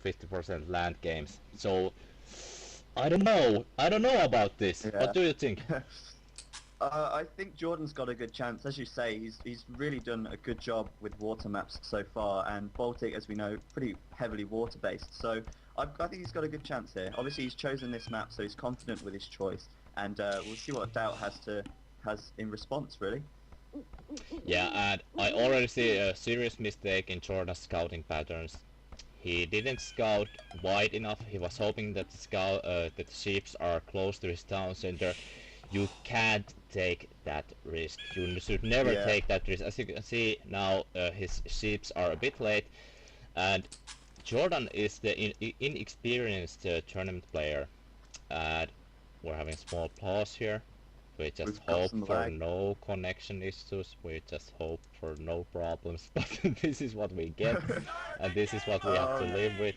50% land games. So I don't know. I don't know about this. What Yeah. do you think? I think Jordan's got a good chance. As you say, he's really done a good job with water maps so far, and Baltic, as we know, pretty heavily water-based. So I think he's got a good chance here. Obviously, he's chosen this map, so he's confident with his choice, and we'll see what Doubt has in response, really. Yeah, and I already see a serious mistake in Jordan's scouting patterns. He didn't scout wide enough. He was hoping that the ships are close to his town center. You can't take that risk. You should never Yeah, take that risk. As you can see now, his ships are a bit late, and Jordan is the inexperienced tournament player. And we're having a small pause here. We just we've got hope some for lag. no connection issues. We just hope for no problems. But this is what we get, and this is what we have to Oh, live with.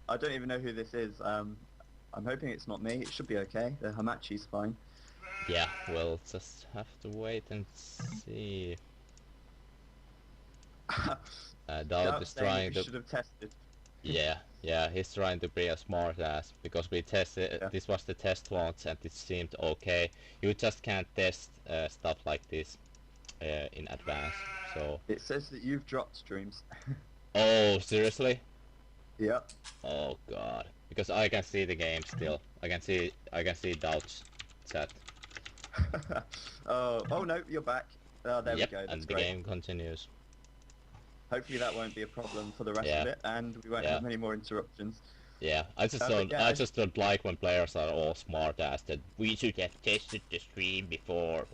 I don't even know who this is. I'm hoping it's not me. It should be okay. The Hamachi's fine. Yeah, we'll just have to wait and see. Dowd Doubt is saying that trying we to. should have tested. Yeah, he's trying to be a smart ass because we tested. Yeah. This was the test launch and it seemed okay. You just can't test stuff like this in advance. So. It says that you've dropped streams. Oh, seriously? Yep. Oh god. Because I can see the game still. I can see Dowd's chat. Oh no, you're back. Oh, there Yep, we go. That's and the great. game continues. Hopefully that won't be a problem for the rest Yeah. of it, and we won't Yeah. have any more interruptions. Yeah, I just But don't. yeah, I just don't like when players are all smart ass that we should have tested the stream before.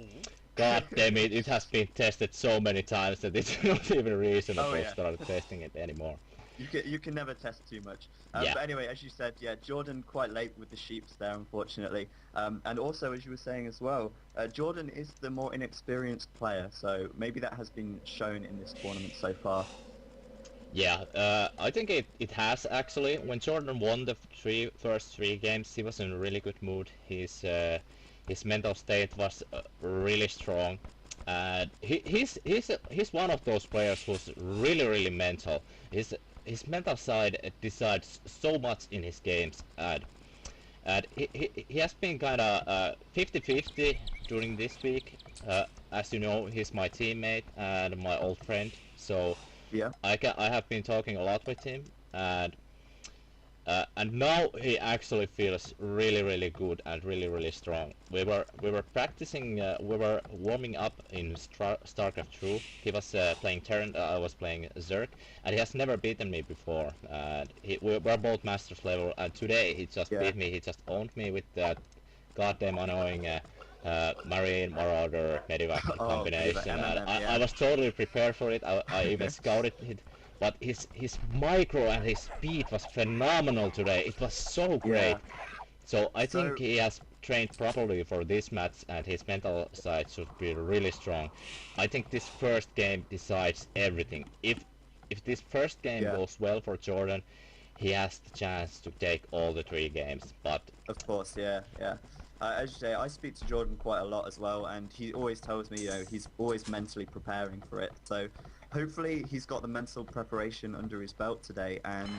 God damn it! It has been tested so many times that it's not even reasonable Oh, to yeah. start testing it anymore. you can never test too much. Yeah. But anyway, as you said, yeah, Jordan quite late with the sheeps there, unfortunately. And also, as you were saying as well, Jordan is the more inexperienced player, so maybe that has been shown in this tournament so far. Yeah, I think it has actually. When Jordan won the first three games, he was in a really good mood. His mental state was really strong, and he's one of those players who's really mental. His mental side decides so much in his games, and he has been kind of 50-50 during this week. As you know, he's my teammate and my old friend, so. Yeah. I have been talking a lot with him, and now he actually feels really good and really strong. We were practicing. We were warming up in StarCraft 2. He was playing Terran. I was playing Zerg, and he has never beaten me before. And we're both masters level. And today he just Yeah. beat me. He just owned me with that goddamn annoying. Marine Marauder Medivac Oh, combination, Medivac, and MMM, I yeah. was totally prepared for it. I even scouted it, but his micro and his speed was phenomenal today. It was so great. Yeah. So I So- think he has trained properly for this match, and his mental side should be really strong. I think this first game decides everything. If this first game Yeah. goes well for Jordan, he has the chance to take all the three games. But Of course, yeah. As you say, I speak to Jordan quite a lot as well, and he always tells me, he's always mentally preparing for it. So hopefully he's got the mental preparation under his belt today, and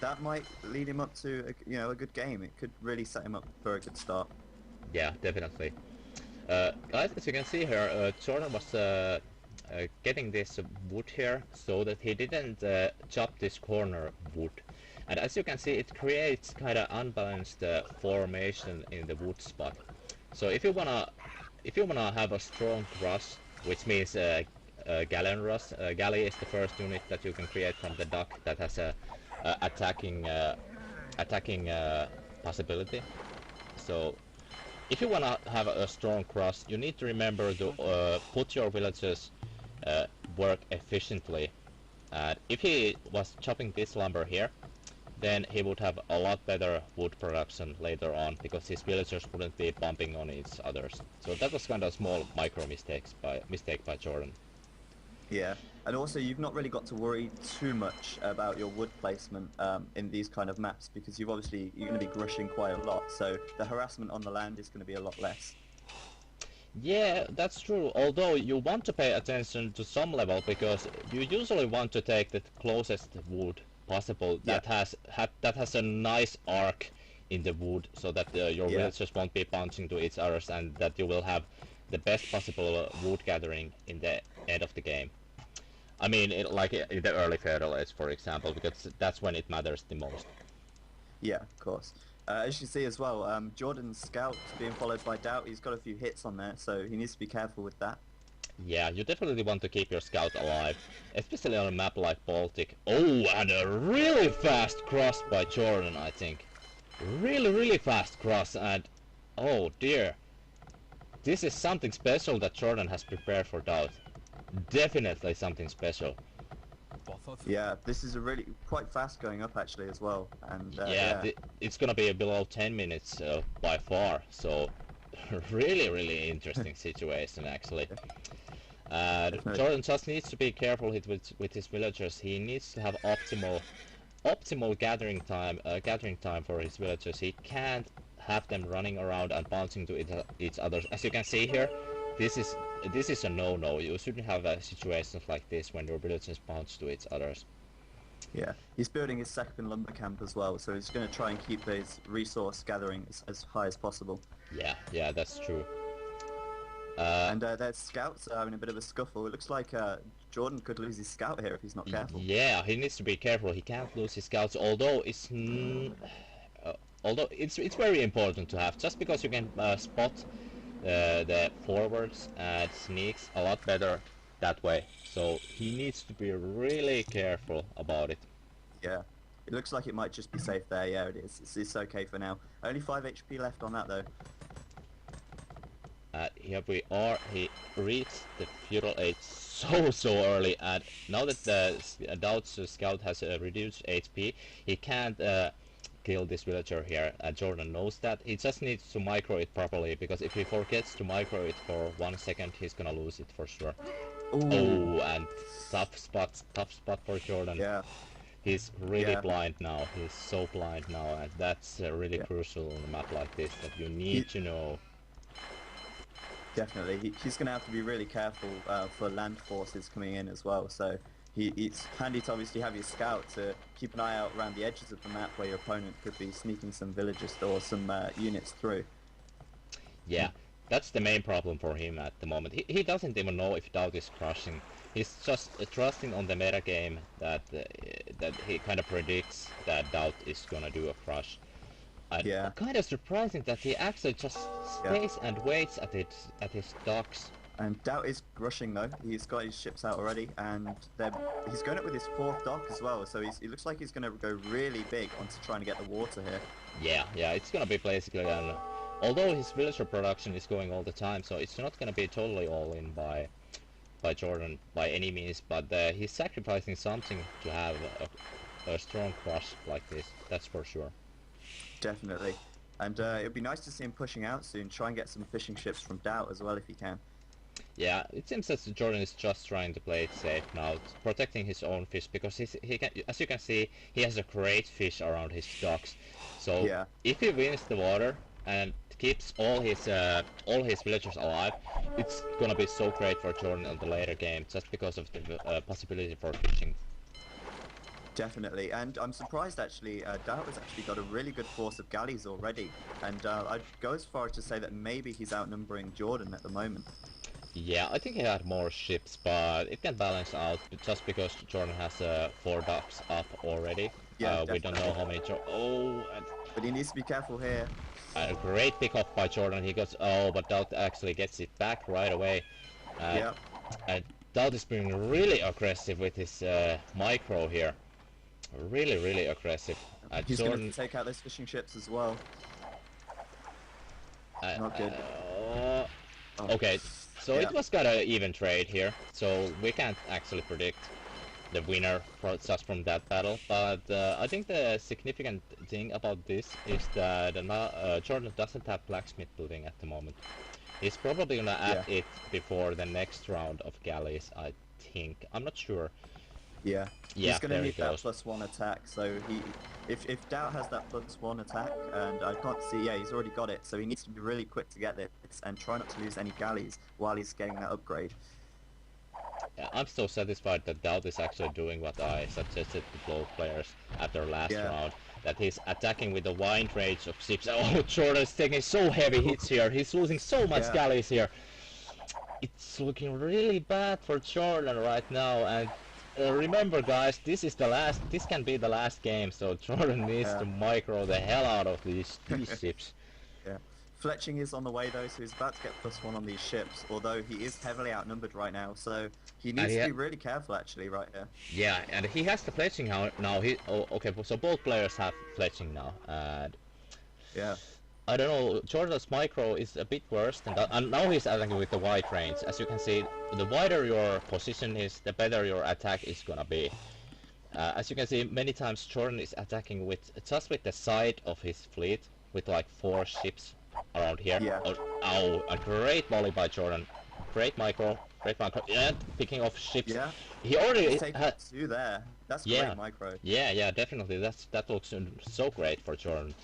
that might lead him up to a good game. It could really set him up for a good start. yeah, definitely. Guys, as you can see here, Jordan was getting this wood here so that he didn't chop this corner wood. And as you can see, it creates kind of unbalanced formation in the wood spot. So if you wanna have a strong rush, which means galleon rush, galley is the first unit that you can create from the dock that has a attacking possibility. So if you wanna have a strong cross, you need to remember to put your villagers work efficiently. And if he was chopping this lumber here, then he would have a lot better wood production later on because his villagers wouldn't be bumping on each others. So that was kind of a small micro mistake by Jordan. Yeah, and also you've not really got to worry too much about your wood placement in these kind of maps because you're going to be grushing quite a lot, so the harassment on the land is going to be a lot less. Yeah, that's true. Although you want to pay attention to some level because you usually want to take the closest wood possible Yeah. that has a nice arc in the wood, so that your Yeah. villagers won't be bouncing to each others, and that you will have the best possible wood gathering in the end of the game. I mean, like in the early Feudal Age, for example, because that's when it matters the most. Yeah, of course. As you see as well, Jordan's scout being followed by Doubt. He's got a few hits on there, so he needs to be careful with that. Yeah, you definitely want to keep your scout alive, especially on a map like Baltic. Oh, and a really fast cross by Jordan, I think. Really fast cross, and oh dear. This is something special that Jordan has prepared for Doubt. Definitely something special. Yeah, this is a really quite fast going up actually as well, and Yeah, yeah, it's gonna be below 10 minutes by far, so really interesting situation actually. definitely. Jordan just needs to be careful with his villagers. He needs to have optimal gathering time for his villagers. He can't have them running around and bouncing to each other. As you can see here, this is a no-no. You shouldn't have situations like this when your villagers bounce to each others. Yeah, he's building his second lumber camp as well, so he's going to try and keep his resource gathering as high as possible. Yeah, that's true. And their scouts are having a bit of a scuffle. It looks like Jordan could lose his scout here if he's not careful. Yeah, he needs to be careful. He can't lose his scouts. Although it's very important to have, just because you can spot the forwards and sneaks a lot better that way. So he needs to be really careful about it. Yeah, it looks like it might just be safe there. Yeah, it is. It's okay for now. Only 5 HP left on that though. Here we are. He reached the feudal age so early, and now that the Doubt's scout has reduced HP, he can't kill this villager here. Jordan knows that. He just needs to micro it properly, because if he forgets to micro it for 1 second, he's gonna lose it for sure. Ooh. Oh, and tough spot for Jordan. Yeah. He's really blind now. He's so blind now, and that's really crucial on a map like this, that you need to know. Definitely. He's going to have to be really careful for land forces coming in as well. So it's handy to obviously have your scout to keep an eye out around the edges of the map where your opponent could be sneaking some villagers or some units through. Yeah, that's the main problem for him at the moment. He doesn't even know if Doubt is crushing. He's just trusting on the meta game that he kind of predicts that Doubt is gonna do a crush. And kind of surprising that he actually just stays and waits at his docks. And Doubt is rushing though. He's got his ships out already, and he's going up with his 4th dock as well. So it looks like he's going to go really big onto trying to get the water here. Yeah, it's gonna be basically although his villager production is going all the time, so it's not gonna be totally all in by Jordan by any means, but he's sacrificing something to have a strong crush like this. That's for sure. Definitely. And it'd be nice to see him pushing out soon, try and get some fishing ships from Doubt as well if he can. Yeah, it seems that Jordan is just trying to play it safe now, protecting his own fish, because he can, as you can see, he has a great fish around his docks. So if he wins the water and keeps all his villagers alive, it's gonna be so great for Jordan in the later game, just because of the possibility for fishing. Definitely, and I'm surprised actually, Doubt has actually got a really good force of galleys already, and I'd go as far as to say that maybe he's outnumbering Jordan at the moment. Yeah, I think he had more ships, but it can balance out just because Jordan has 4 docks up already. Yeah, we don't know how many. But he needs to be careful here. A great pick-off by Jordan. He goes, but Doubt actually gets it back right away. And Doubt is being really aggressive with his micro here. Really aggressive. He's going to take out those fishing ships as well. Not good. Okay, so it was kind of even trade here, so we can't actually predict the winner just from that battle, but I think the significant thing about this is that Jordan doesn't have blacksmith building at the moment. He's probably gonna add it before the next round of galleys, I think. I'm not sure. Yeah, he's going to need that +1 attack, so if Doubt has that +1 attack, and I can't see, he's already got it, so he needs to be really quick to get this, and try not to lose any galleys while he's getting that upgrade. I'm so satisfied that Doubt is actually doing what I suggested to both players after last Yeah. round. That he's attacking with a wide range of ships. Oh, Jordan's taking so heavy hits here. He's losing so much Yeah. galleys here. It's looking really bad for Jordan right now. And remember, guys, this is the last. This can be the last game. So Jordan needs to micro the hell out of these ships. Yeah. Fletching is on the way though, so he's about to get +1 on these ships, although he is heavily outnumbered right now, so he needs to be really careful actually right here. Yeah, and he has the fletching now. Okay, so both players have fletching now, and yeah, I don't know, Jordan's micro is a bit worse than that, and now he's attacking with the wide range. As you can see, the wider your position is, the better your attack is gonna be. As you can see, many times Jordan is attacking with just with the side of his fleet, with like 4 ships around here. Yeah. Oh, a great volley by Jordan. Great micro, and picking off ships. Yeah. He already He's taking 2 there. That's great micro. Yeah, definitely. That looks so great for Jordan.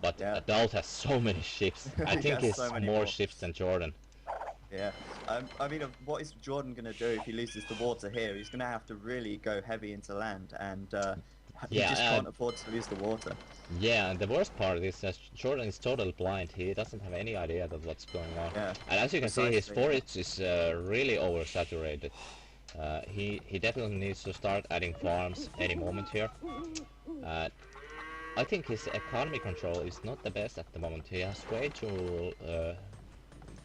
But Doubt has so many ships. I think he's so more ships than Jordan. Yeah. I mean, what is Jordan going to do if he loses the water here? He's going to have to really go heavy into land, and he just can't afford to lose the water. Yeah, and the worst part is that Jordan is totally blind. He doesn't have any idea of what's going on. Yeah. And as you can see, his forage is really oversaturated. He definitely needs to start adding farms any moment here. I think his economy control is not the best at the moment. He has way too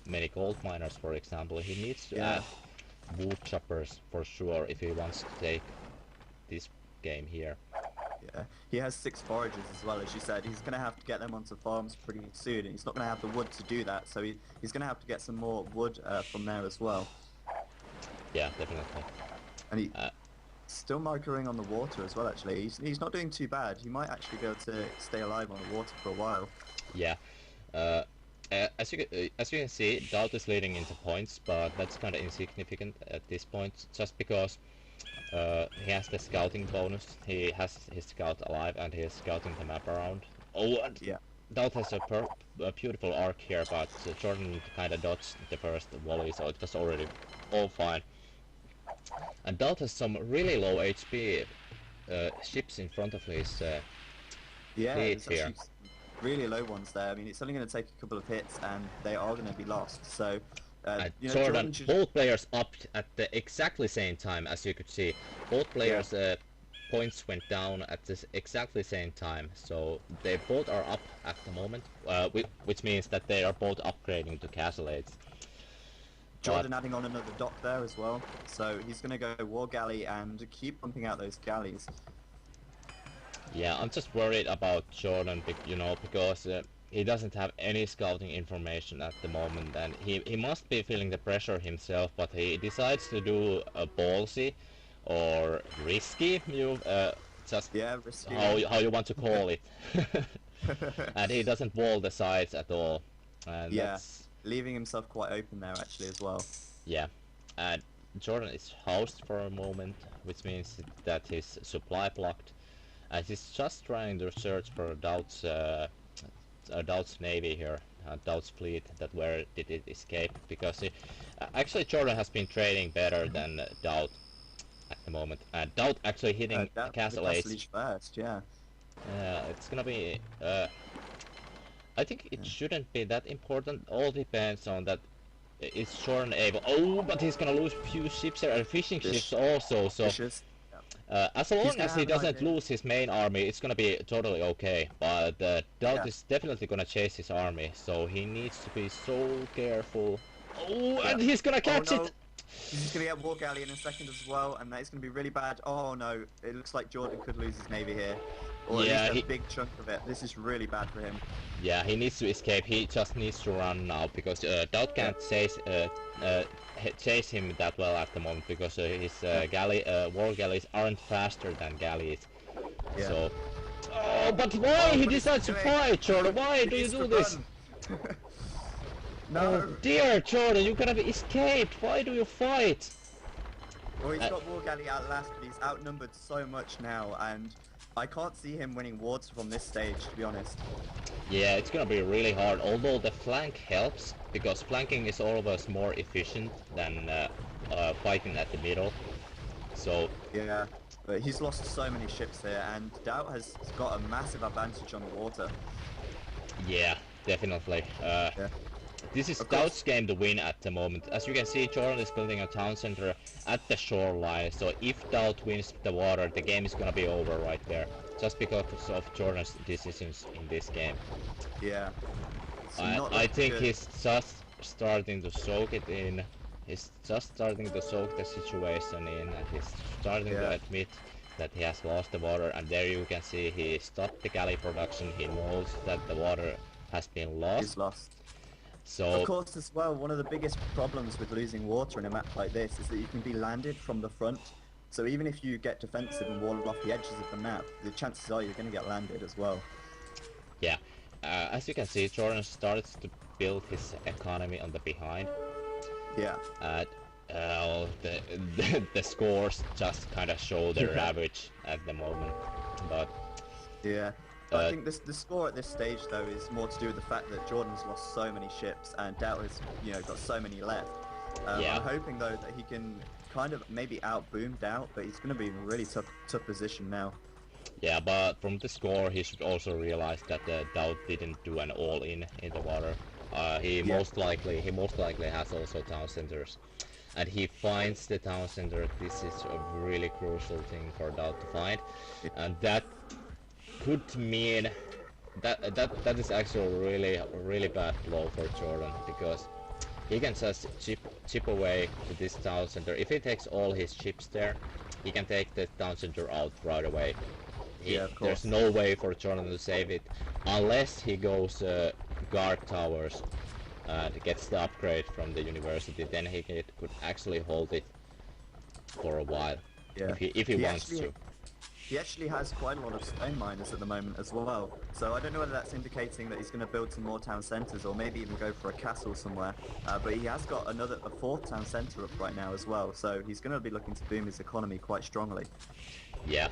many gold miners, for example. He needs to add wood choppers for sure if he wants to take this game here. Yeah, he has 6 forages as well, as you said. He's going to have to get them onto farms pretty soon, and he's not going to have the wood to do that, so he's going to have to get some more wood from there as well. Yeah, definitely. And he still microing on the water as well, actually. He's not doing too bad. He might actually be able to stay alive on the water for a while. Yeah. As you can see, Doubt is leading into points, but that's kind of insignificant at this point, just because he has the scouting bonus. He has his scout alive, and he is scouting the map around. Oh, and Doubt has a beautiful arc here, but Jordan kind of dodged the first volley, so it was already all fine. And Doubt has some really low HP ships in front of his fleet here. Really low ones there. I mean, it's only going to take a couple of hits, and they are going to be lost. So, you know, Jordan, both players up at the exactly same time, as you could see. Both players' points went down at the exactly same time, so they both are up at the moment, which means that they are both upgrading to castle aids. Jordan adding on another dock there as well, so he's going to go war galley and keep pumping out those galleys. Yeah, I'm just worried about Jordan, you know, because he doesn't have any scouting information at the moment, and he must be feeling the pressure himself, but he decides to do a ballsy or risky, risky. How you want to call it. And he doesn't wall the sides at all. And that's leaving himself quite open there actually as well. Yeah, and Jordan is housed for a moment, which means that his supply blocked. And he's just trying to search for Doubt's navy here, Doubt's fleet, that where did it escape, because actually Jordan has been trading better than Doubt at the moment. Doubt actually hitting castle age first, it's gonna be, I think it shouldn't be that important. All depends on that. Is Jordan able? Oh, but he's gonna lose few ships here, and fishing ships also, so as long as he doesn't lose his main army, it's gonna be totally okay. But Doubt is definitely gonna chase his army, so he needs to be so careful. Oh, and he's gonna catch it! He's gonna get war galley in a second as well, and that is gonna be really bad. Oh no, it looks like Jordan could lose his navy here. Or at least a big chunk of it. This is really bad for him. Yeah, he needs to escape. He just needs to run now, because Doubt can't chase him that well at the moment, because his war galleys aren't faster than galleys. So, but why he decides to fight, Jordan? Why do you do this? No. Oh dear, Jordan, you could have escaped. Why do you fight? Well, he's got war galley at last, but he's outnumbered so much now, and I can't see him winning wars from this stage, to be honest. Yeah, it's gonna be really hard, although the flank helps, because flanking is always more efficient than fighting at the middle. So Yeah, but he's lost so many ships here, and Doubt has got a massive advantage on the water. yeah, definitely. Yeah, This is of Doubt's course. game to win at the moment. As you can see, Jordan is building a town center at the shoreline, so if Doubt wins the water, the game is gonna be over right there. Just because of Jordan's decisions in this game. Yeah, it's I, not I looking think good. he's just starting to soak it in. He's just starting to soak the situation in, and he's starting to Yeah, admit that he has lost the water. And there you can see he stopped the galley production. He knows that the water has been lost. he's lost. Of So course, as well, one of the biggest problems with losing water in a map like this is that you can be landed from the front. So even if you get defensive and wall off the edges of the map, the chances are you're going to get landed as well. yeah, as you can see, Jordan starts to build his economy on the behind. Yeah. And the scores just kind of show their Yeah. average at the moment. But Yeah. But I uh, think the score at this stage, though, is more to do with the fact that Jordan's lost so many ships and Doubt has, got so many left. yeah. I'm hoping, though, that he can kind of maybe out-boom Doubt, but he's going to be in a really tough position now. Yeah, but from the score, he should also realize that Doubt didn't do an all-in in the water. He Yeah. most likely has also town centers, and he finds the town center. This is a really crucial thing for Doubt to find, and that could mean that is actually a really bad blow for Jordan, because he can just chip away to this town center. If he takes all his chips there, he can take the town center out right away. Yeah, of There's course. no way for Jordan to save it unless he goes guard towers and gets the upgrade from the university. Then he could actually hold it for a while Yeah. if he wants to. He actually has quite a lot of stone miners at the moment as well. So I don't know whether that's indicating that he's going to build some more town centres or maybe even go for a castle somewhere. But he has got a fourth town centre up right now as well. So he's going to be looking to boom his economy quite strongly. Yeah,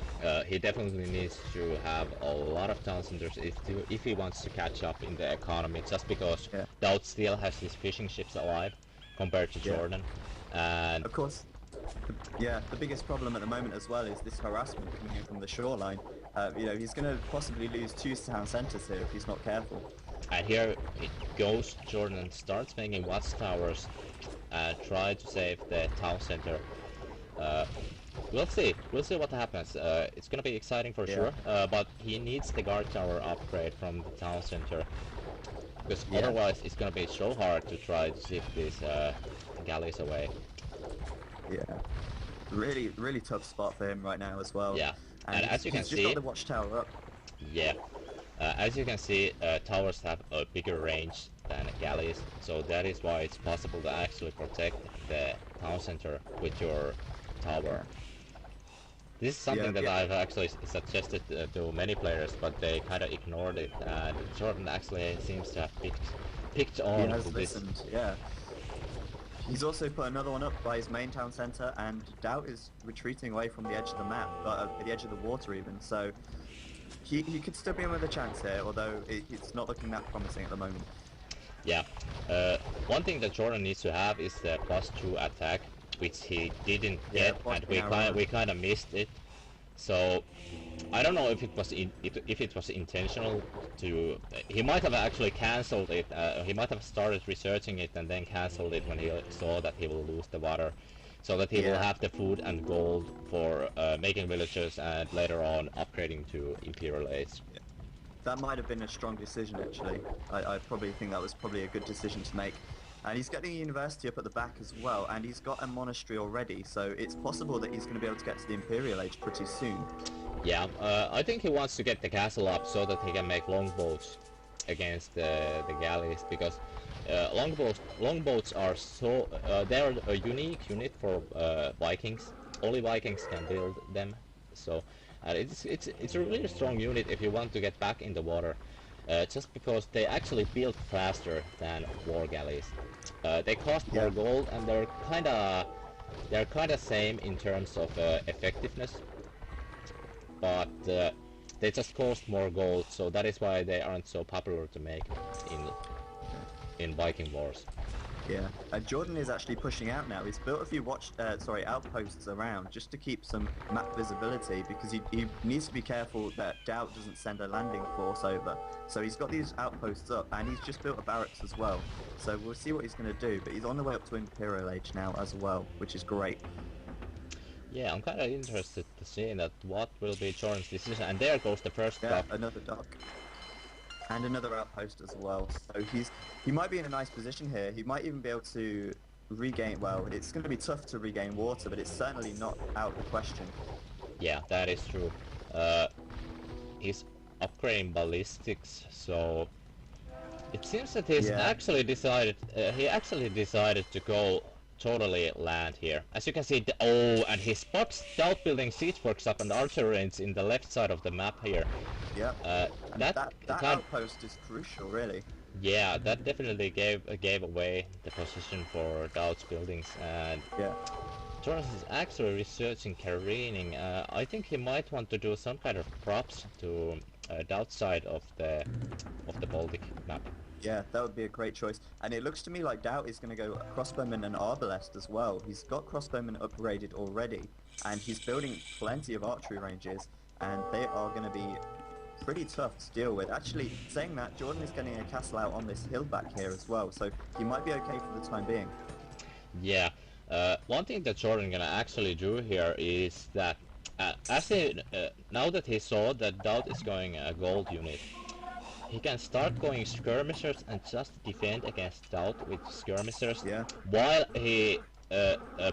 he definitely needs to have a lot of town centers if he wants to catch up in the economy. Just because Yeah. Doubt still has his fishing ships alive compared to Yeah. Jordan, and Of course, the biggest problem at the moment as well is this harassment coming in from the shoreline. He's going to possibly lose two town centres here if he's not careful. And here it goes. Jordan starts making watchtowers and try to save the town center. We'll see. We'll see what happens. It's gonna be exciting for Yeah. sure. But he needs the guard tower upgrade from the town center, because Yeah. otherwise it's gonna be so hard to try to shift these galleys away. Yeah. Really, really tough spot for him right now as well. Yeah. And as you can he's just see, got the watchtower up. yeah. As you can see, towers have a bigger range than galleys, so that is why it's possible to actually protect the town center with your tower. This is something that Yeah. I've actually suggested to many players, but they kind of ignored it, and Jordan actually seems to have picked He on has to this. listened, yeah. He's also put another one up by his main town centre, and Doubt is retreating away from the edge of the map, the edge of the water even, so he could still be in with a chance here, although it's not looking that promising at the moment. Yeah. One thing that Jordan needs to have is the +2 attack, which he didn't Yeah, get, plus and now, we kind of missed it. So I don't know if it was if it was intentional to. He might have actually cancelled it. He might have started researching it and then cancelled it when he saw that he will lose the water, so that he will Yeah. have the food and gold for making villagers and later on upgrading to Imperial Age. That might have been a strong decision, actually. I probably think that was probably a good decision to make. And he's getting a university up at the back as well, and he's got a monastery already, so it's possible that he's going to be able to get to the Imperial Age pretty soon. Yeah, I think he wants to get the castle up so that he can make longboats against the galleys, because longboats are so they're a unique unit for Vikings. Only Vikings can build them, so it's a really strong unit if you want to get back in the water. Just because they actually build faster than war galleys. They cost more Yeah. gold, and they're kinda same in terms of effectiveness, but they just cost more gold, so that is why they aren't so popular to make in Viking wars. Yeah, Jordan is actually pushing out now. He's built a few outposts around just to keep some map visibility because he needs to be careful that Doubt doesn't send a landing force over. So he's got these outposts up and he's just built a barracks as well. So we'll see what he's going to do, but he's on the way up to Imperial Age now as well, which is great. Yeah, I'm kind of interested to see that what will be Jordan's decision. And there goes the first dock. Another dock. And another outpost as well. So he might be in a nice position here. He might even be able to regain, well, it's going to be tough to regain water, but it's certainly not out of the question. Yeah, that is true. He's upgrading ballistics, so it seems that he's actually decided to go totally land here. As you can see, and he spots Doubt building siege works up and archer range in the left side of the map here. Yeah. That outpost is crucial, really. Yeah, that definitely gave away the position for Doubt's buildings, and Torrance is actually researching careening. I think he might want to do some kind of props to Doubt's side of the Baltic map. Yeah, that would be a great choice. And it looks to me like Doubt is going to go crossbowman and arbalest as well. He's got crossbowman upgraded already, and he's building plenty of archery ranges, and they are going to be pretty tough to deal with. Actually, saying that, Jordan is getting a castle out on this hill back here as well, so he might be okay for the time being. Yeah, one thing that Jordan gonna actually do here is that, now that he saw that Doubt is going a gold unit, he can start going skirmishers and just defend against Doubt with skirmishers, while he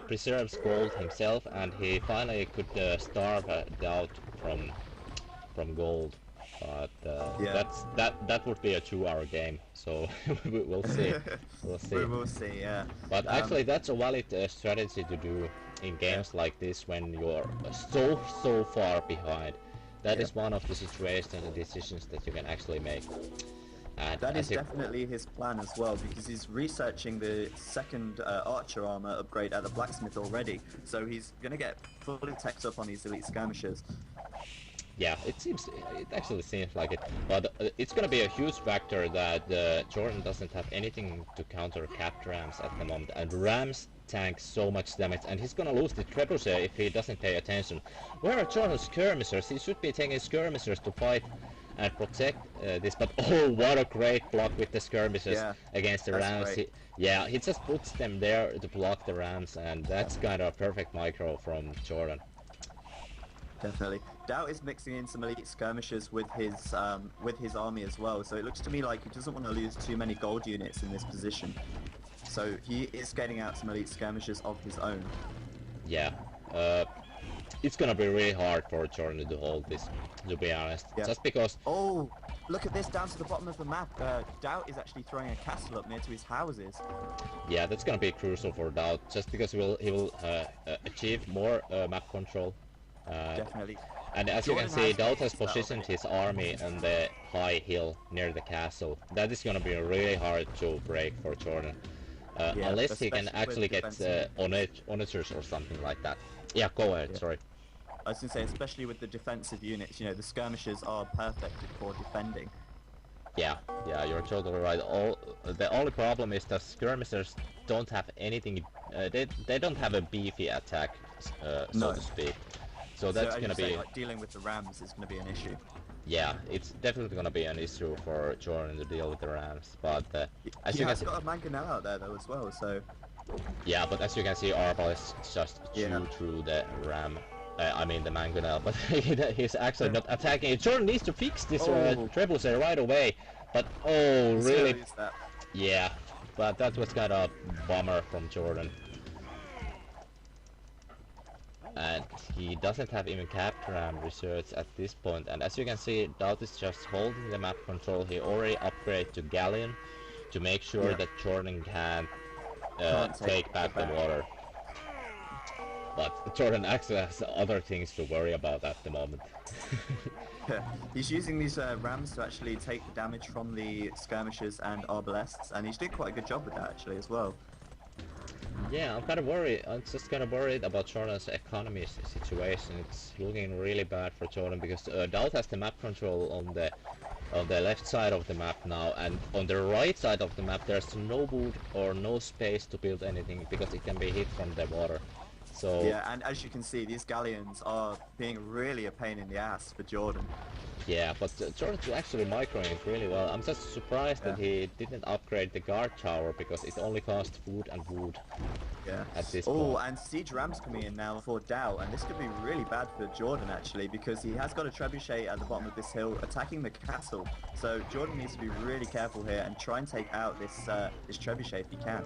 preserves gold himself, and he finally could starve Doubt from gold. But that would be a 2-hour game, so we'll see. We'll see. We will see, yeah. But actually, that's a valid strategy to do in games like this when you're so far behind. That is one of the situations and decisions that you can actually make. And that is definitely his plan as well, because he's researching the second archer armor upgrade at the blacksmith already. So he's gonna get fully teched up on these elite skirmishers. Yeah, it actually seems like it, but it's gonna be a huge factor that Jordan doesn't have anything to counter capped rams at the moment, and rams tank so much damage, and he's gonna lose the trebuchet if he doesn't pay attention. Where are Jordan's skirmishers? He should be taking skirmishers to fight and protect this, but oh, what a great block with the skirmishers against the rams. He just puts them there to block the rams, and that's kind of a perfect micro from Jordan. Definitely. Doubt is mixing in some elite skirmishers with his army as well, so it looks to me like he doesn't want to lose too many gold units in this position. So he is getting out some elite skirmishers of his own. Yeah, it's gonna be really hard for Jordan to hold this, to be honest. Just because... Oh, look at this down to the bottom of the map. Doubt is actually throwing a castle up near to his houses. Yeah, that's gonna be crucial for Doubt, just because he will achieve more map control. Definitely. And as you can see, Doubt has positioned his army on the high hill near the castle. That is gonna be really hard to break for Jordan. Unless he can actually get onagers or something like that. Yeah, go ahead, sorry. I was going to say, especially with the defensive units, you know, the skirmishers are perfect for defending. Yeah, you're totally right. The only problem is that skirmishers don't have anything, they don't have a beefy attack, so to speak. So that's gonna be... like, dealing with the rams is gonna be an issue. Yeah, it's definitely gonna be an issue for Jordan to deal with the rams, but as you can see... got a mangonel out there though as well, so... Yeah, but as you can see, Arbal is just through the ram. I mean the mangonel, but he's actually not attacking it. Jordan needs to fix this trebuchet right away, but really? Yeah, but that was kind of a bummer from Jordan. And he doesn't have even capped ram research at this point, and as you can see, Doubt is just holding the map control. He already upgraded to Galleon to make sure that Jordan can't take back the water. But Jordan actually has other things to worry about at the moment. He's using these rams to actually take the damage from the skirmishers and arbalests, and he's doing quite a good job with that actually as well. Yeah, I'm kind of worried. I'm just kind of worried about Jordan's economy situation. It's looking really bad for Jordan because Dowd has the map control on the left side of the map now, and on the right side of the map there's no wood or no space to build anything because it can be hit from the water. So Yeah, and as you can see, these galleons are being really a pain in the ass for Jordan. yeah, but Jordan's actually microing it really well. I'm just surprised Yeah. that he didn't upgrade the guard tower because it only cost food and wood Yeah. at this Oh, point. and Siege Ram's coming in now for Dow, and this could be really bad for Jordan actually, because he has got a trebuchet at the bottom of this hill attacking the castle. So Jordan needs to be really careful here and try and take out this trebuchet if he can.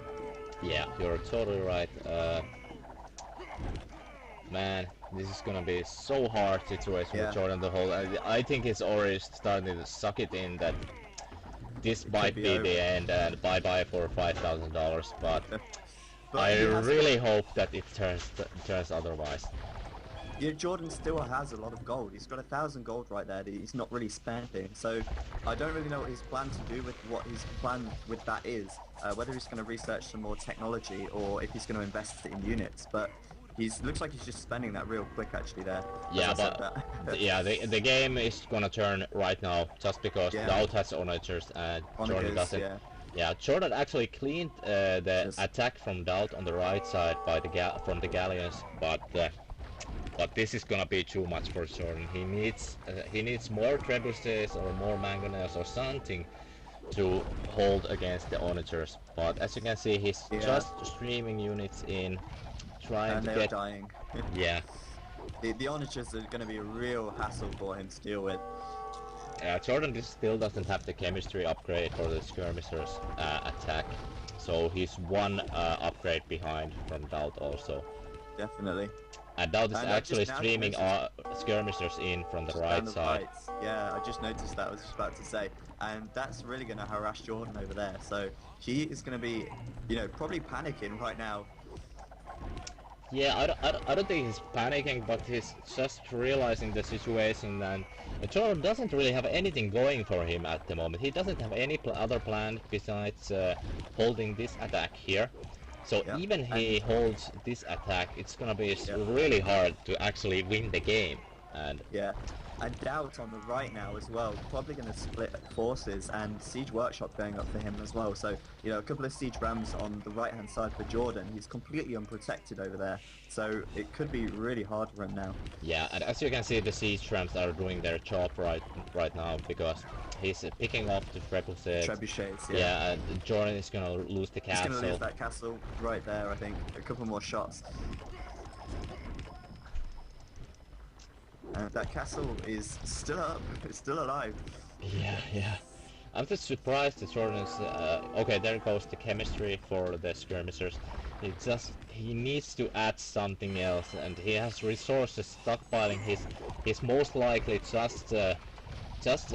Yeah, you're totally right. Man, this is gonna be so hard situation with Yeah. Jordan the whole. I think he's already starting to suck it in that this It might could be be over. the end and bye-bye for $5,000. But But I he has really hope that it turns otherwise. Yeah, Jordan still has a lot of gold. He's got 1,000 gold right there that he's not really spending. So I don't really know what his plan to do with what his plan with that is. Whether he's going to research some more technology or if he's going to invest it in units. But looks like he's just spending that real quick actually there. Yeah, as I said but that. yeah, the game is gonna turn right now just because Yeah. Dowd has onagers and Jordan Onagers, doesn't. yeah. Yeah, Jordan actually cleaned the Just- attack from Dowd on the right side by from the galleons, but this is gonna be too much for Jordan. He needs more trebuchets or more mangonels or something to hold against the onagers. But as you can see, he's Yeah. just streaming units in, trying And to they are get. dying. Yeah, The onagers are going to be a real hassle for him to deal with. Jordan still doesn't have the chemistry upgrade for the skirmishers attack, so he's one upgrade behind from Dowd also. Definitely. And Dowd is And I actually just now streaming noticed- skirmishers in from the Just right down the side. right. Yeah, I just noticed that. I was just about to say, and that's really going to harass Jordan over there. So he is going to be, probably panicking right now. Yeah, I don't think he's panicking, but he's just realizing the situation, and Jordan doesn't really have anything going for him at the moment. He doesn't have any other plan besides holding this attack here. So Yeah, even he holds this attack, it's gonna be Yeah. really hard to actually win the game. And Yeah, and Doubt on the right now as well. Probably going to split forces, and Siege Workshop going up for him as well. So a couple of Siege Rams on the right hand side for Jordan. He's completely unprotected over there. So it could be really hard for him now. yeah, and as you can see, the siege rams are doing their job right now because he's picking off the trebuchets. Trebuchets. Yeah, and Jordan is gonna lose the He's castle. going to lose that castle right there, I think. A couple more shots. And that castle is still up. It's still alive. Yeah. I'm just surprised that Jordan is... okay, there goes the chemistry for the skirmishers. He needs to add something else, and he has resources stockpiling. He's most likely just